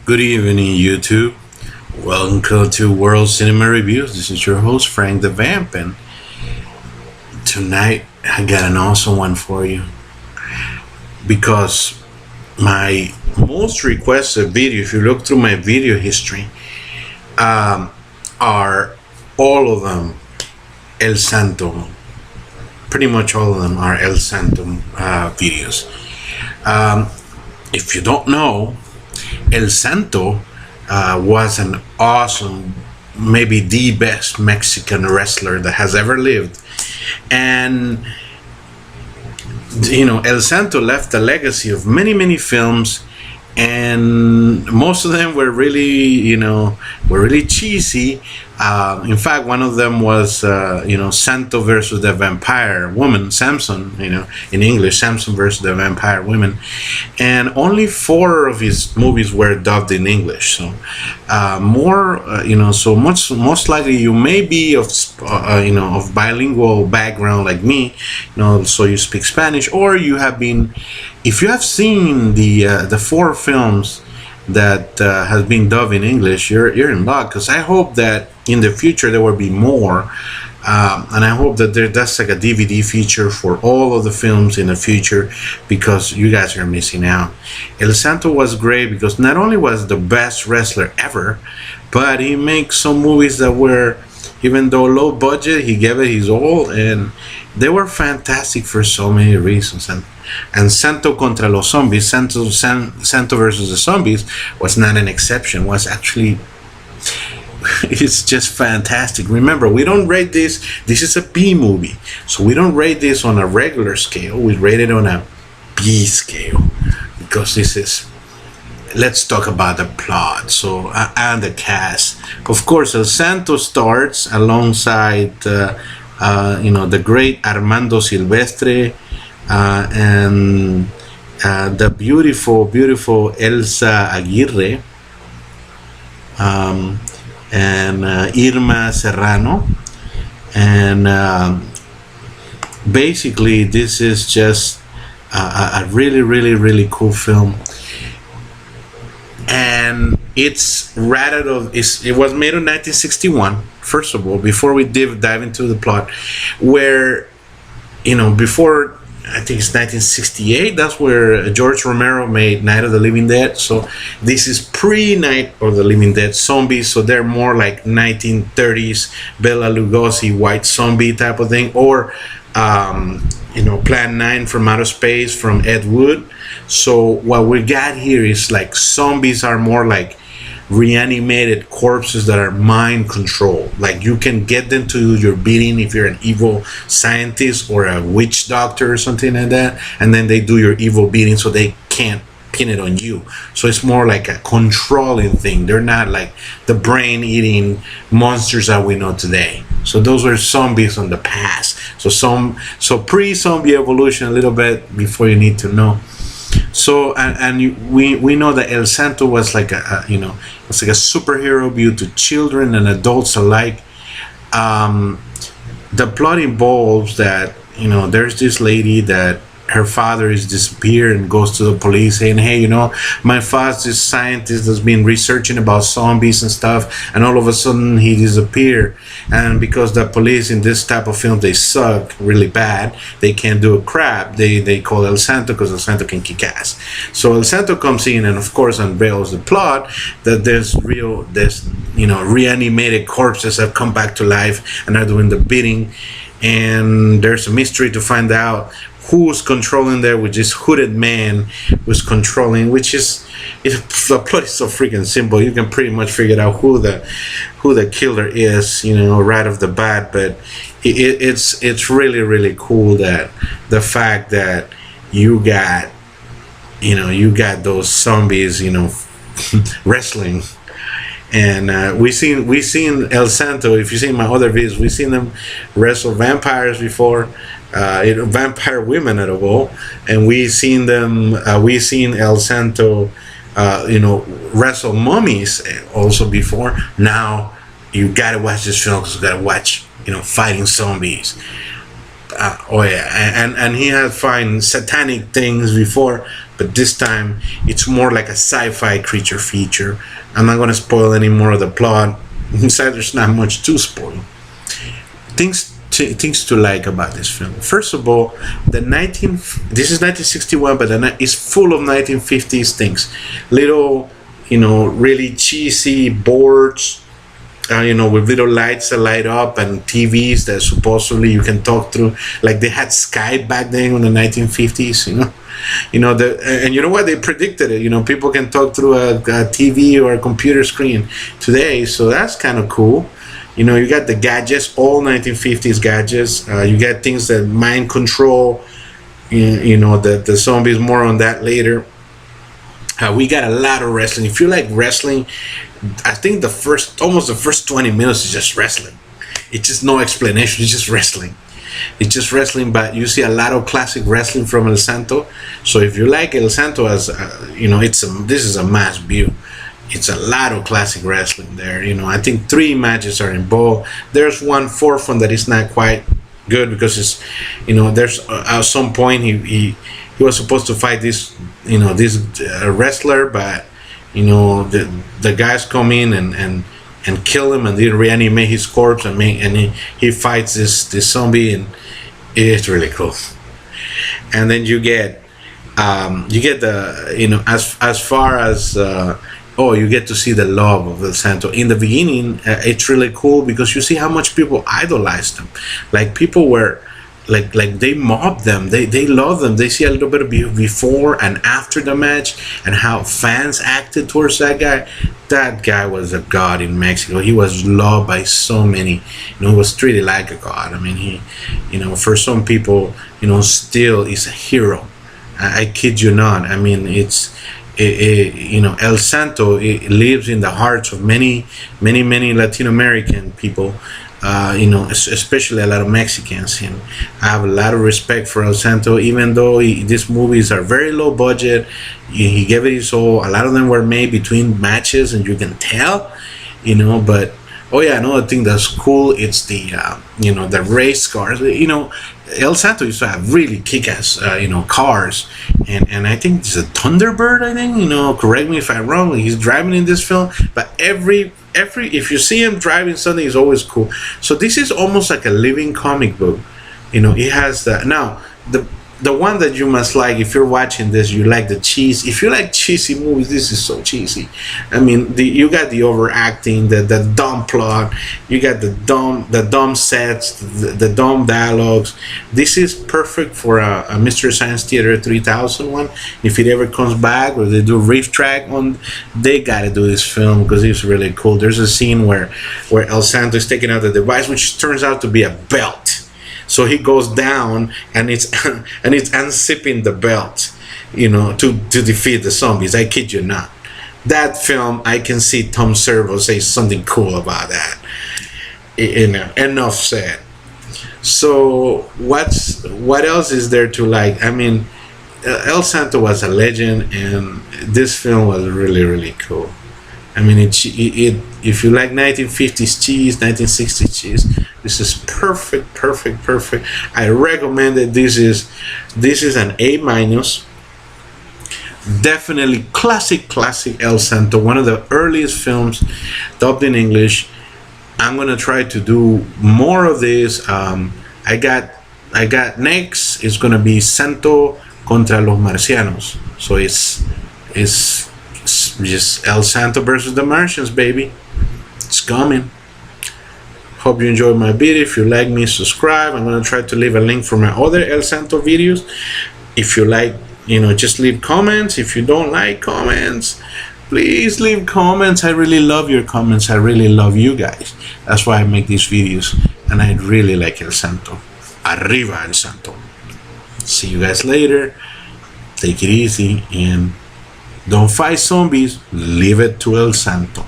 Good evening, YouTube. Welcome to World Cinema Reviews. This is your host, Frank the Vamp, and tonight I got an awesome one for you because my most requested video, if you look through my video history, are all of them El Santo. Pretty much all of them are El Santo videos. If you don't know, El Santo was an awesome, maybe the best Mexican wrestler that has ever lived. And, El Santo left a legacy of many, many films, and most of them were really, were really cheesy. In fact, one of them was, Santo versus the Vampire Woman, Samson, in English, Samson versus the Vampire Woman. And only 4 of his movies were dubbed in English. So, so most likely you may be of bilingual background like me, so you speak Spanish, or you have been, if you have seen the 4 films that has been dubbed in English, you're in luck, because I hope that in the future there will be more, and I hope that that's like a DVD feature for all of the films in the future, because you guys are missing out. El Santo was great because not only was the best wrestler ever, but he makes some movies that were, even though low budget, he gave it his all, and they were fantastic for so many reasons. And Santo Contra los Zombies, Santo versus the Zombies, was not an exception. Was actually, it's just fantastic. Remember, we don't rate this. This is a B movie, so we don't rate this on a regular scale. We rate it on a B scale because this is. Let's talk about the plot. So and the cast. Of course, El Santo starts alongside the great Armando Silvestre and the beautiful Elsa Aguirre and Irma Serrano, and basically this is just a really cool film. And it was made in 1961, first of all, before we dive into the plot, where before, I think it's 1968, that's where George Romero made Night of the Living Dead. So this is pre-Night of the Living Dead zombies, so they're more like 1930s Bela Lugosi white zombie type of thing, or Plan 9 from Outer Space from Ed Wood. So what we got here is like zombies are more like reanimated corpses that are mind controlled. Like you can get them to do your bidding if you're an evil scientist or a witch doctor or something like that, and then they do your evil bidding so they can't pin it on you. So it's more like a controlling thing. They're not like the brain eating monsters that we know today. So those were zombies on the past. So pre-zombie evolution a little bit before you need to know. So we know that El Santo was like it's like a superhero viewed to children and adults alike. The plot involves that there's this lady that her father is disappeared and goes to the police saying, hey, my father's this scientist that's been researching about zombies and stuff, and all of a sudden he disappeared. And because the police in this type of film, they suck really bad, they can't do a crap, they call El Santo because El Santo can kick ass. So El Santo comes in and of course unveils the plot that there's reanimated corpses have come back to life and are doing the bidding, and there's a mystery to find out who's controlling there, with this hooded man who's controlling, the plot is so freaking simple. You can pretty much figure out who the killer is, right off the bat. But it's really cool that the fact that you got those zombies, wrestling. And we seen El Santo. If you've seen my other videos, we've seen them wrestle vampires before, vampire women at all, and we seen El Santo, wrestle mummies also before. Now you gotta watch this film because you gotta watch, fighting zombies. Oh yeah, and he had find satanic things before, but this time it's more like a sci-fi creature feature. I'm not going to spoil any more of the plot. Inside, there's not much to spoil. Things to like about this film. First of all, this is 1961, but it's full of 1950s things. Little, really cheesy boards, with little lights that light up, and TVs that supposedly you can talk through. Like they had Skype back then in the 1950s, and you know what? They predicted it. People can talk through a TV or a computer screen today, so that's kind of cool. You got the gadgets, all 1950s gadgets. You got things that mind control. The zombies. More on that later. We got a lot of wrestling. If you like wrestling, I think almost the first 20 minutes is just wrestling. It's just no explanation. It's just wrestling. But you see a lot of classic wrestling from El Santo. So if you like El Santo, as this is a mass view. It's a lot of classic wrestling there. I think 3 matches are involved. There's one fourth one that is not quite good because it's, there's at some point he was supposed to fight this, this wrestler, but the guys come in and kill him, and they reanimate his corpse, and he fights this zombie, and it's really cool. And then you get the as far as you get to see the love of El Santo. In the beginning, it's really cool because you see how much people idolized them. Like people were like they mobbed them, they love them. They see a little bit of before and after the match, and how fans acted towards that guy. That guy was a god in Mexico. He was loved by so many. He was treated like a god. I mean, he for some people, still is a hero. I kid you not. I mean, El Santo, it lives in the hearts of many Latin American people, especially a lot of Mexicans. And I have a lot of respect for El Santo, even though these movies are very low budget. He gave it his all. A lot of them were made between matches, and you can tell, but another thing that's cool, it's the race cars. El Santo used to have really kick-ass cars, and I think it's a Thunderbird. I think correct me if I'm wrong. He's driving in this film, but every if you see him driving something, it's always cool. So this is almost like a living comic book. It has the one that you must like. If you're watching this, you like the cheese. If you like cheesy movies, this is so cheesy. I mean, you got the overacting, the dumb plot, you got the dumb sets, the dumb dialogues. This is perfect for a Mystery Science Theater 3000 one. If it ever comes back, or they do Reef Track on, they gotta do this film because it's really cool. There's a scene where El Santo is taking out the device, which turns out to be a belt. So he goes down, and it's unzipping the belt, to defeat the zombies. I kid you not. That film, I can see Tom Servo say something cool about that. Enough said. So what else is there to like? I mean, El Santo was a legend, and this film was really, really cool. I mean, if you like 1950s cheese, 1960s cheese, this is perfect. I recommend it. This is an A-. Definitely classic El Santo, one of the earliest films dubbed in English. I'm gonna try to do more of this. I got next is gonna be Santo Contra los Marcianos. So it's just El Santo versus the Martians, baby. It's coming. Hope you enjoyed my video. If you like me, subscribe. I'm gonna try to leave a link for my other El Santo videos. If you like, just leave comments. If you don't like comments, please leave comments. I really love your comments. I really love you guys. That's why I make these videos, and I really like El Santo. Arriba El Santo. See you guys later. Take it easy, and don't fight zombies. Leave it to El Santo.